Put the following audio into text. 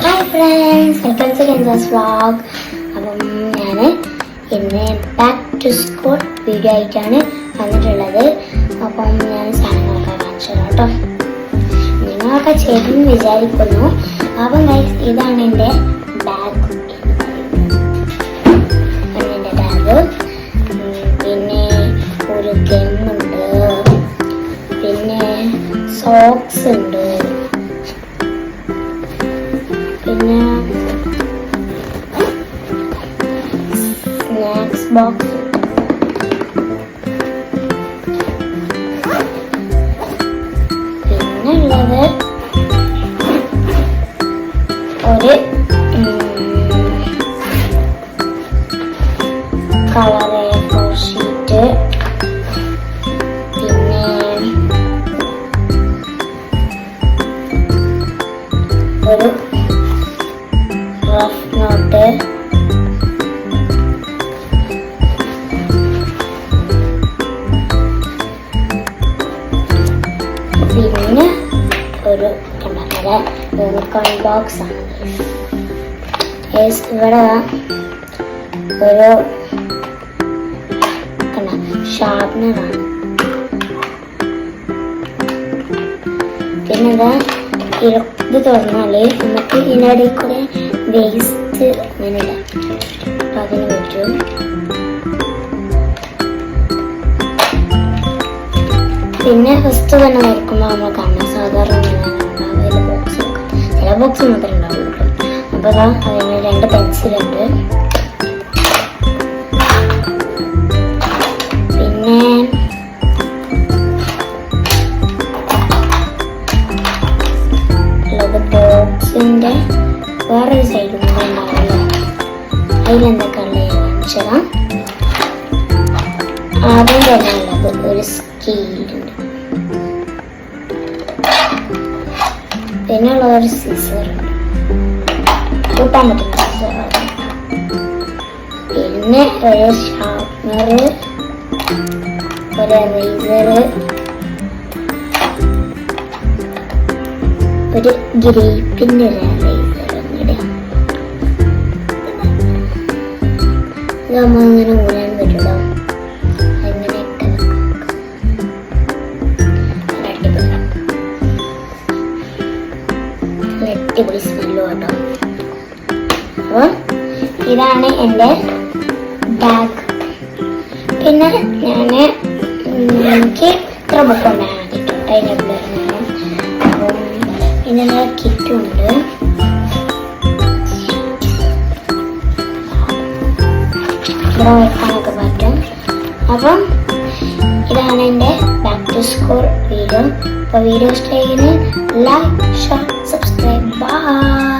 Hi friends, welcome to കെൻസാസ് vlog. അപ്പം ഞാൻ ഇന്ന് ബാക്ക് ടു സ്കൂൾ വീഡിയോ ആയിട്ടാണ് വന്നിട്ടുള്ളത്. അപ്പം ഞാൻ സാധനങ്ങളൊക്കെ കാണിച്ചു തരാം കേട്ടോ. നിങ്ങളൊക്കെ ചെയ്തെന്ന് വിചാരിക്കുന്നു. അപ്പം ഗൈസ്, ഇതാണ് എൻ്റെ ബാഗ്. എൻ്റെ ബാഗ്. പിന്നെ ഒരു ഗണ്ണുണ്ട്, പിന്നെ സോക്സ് ഉണ്ട്, പിന്നെ സ്നാക്സ് ബോക്സ്, പിന്നെ ഉള്ളത് ഒരു കളർ A4 ഷീറ്റ്, പിന്നെ ഒരു റഫ് നോട്ട്, പിന്നെ ഒരു യൂണിക്കോൺ ബോക്സ് ആണ്. ഇവിടെ ഒരു ഷാർപ്നറാണ്. പിന്നെ ഇത് തുറന്നാൽ നമുക്ക് ഇതിനിടയിൽ കൂടെ വേസ്റ്റ് അങ്ങനെ ഇടാം. അപ്പം അതിന് പറ്റും. പിന്നെ ഫസ്റ്റ് തന്നെ വരയ്ക്കുമ്പോൾ നമ്മൾ കാണാം സാധാരണ ബോക്സ് വെക്കാം. ചില ബോക്സ് മാത്രമേ ഉണ്ടാവുള്ളൂ. അപ്പോൾ അതിന് 2 പെൻസിലുണ്ട്. പിന്നെ ഉള്ളത് ബോക്സിൻ്റെ വേറൊരു സൈഡും കൂടെ ഉണ്ടാവില്ല. അതിലെന്തൊക്കെയുള്ള കാണിച്ചതാണ്. ആദ്യം തന്നെ ഉള്ളത് ഒരു സ്കെയിലുണ്ട്, പിന്നെ ഉള്ള ഒരു സീസറുണ്ട്, കൂട്ടാൻ പറ്റുന്ന സീസറാണ്. പിന്നെ ഒരു ഷാർപ്നർ, ഒരു എറേസർ, ഒരു ഗ്രേപ്പിൻ്റെ ഒരു എറേസർ കൂടെ. ഇത് നമ്മളിങ്ങനെ ഊരാൻ പറ്റുമോ? അടിപൊളി സ്മെല്ലും കേട്ടോ. അപ്പോൾ ഇതാണ് എൻ്റെ ബാഗ്. പിന്നെ എനിക്ക് ഇത്ര ബുക്ക് ഉണ്ടാകാൻ കിട്ടും അതിൻ്റെ. അപ്പം ഇതിൻ്റെ കിറ്റും ഉണ്ട്. ഇവിടെ വെക്കാനൊക്കെ പറ്റും. അപ്പം ഇതാണ് എൻ്റെ ബാക്ക് ടു സ്കൂൾ വീഡിയോ. അപ്പോൾ വീഡിയോ ഇഷ്ടമായെങ്കിൽ ലൈക്ക്, ഷെയർ, subscribe. Bye.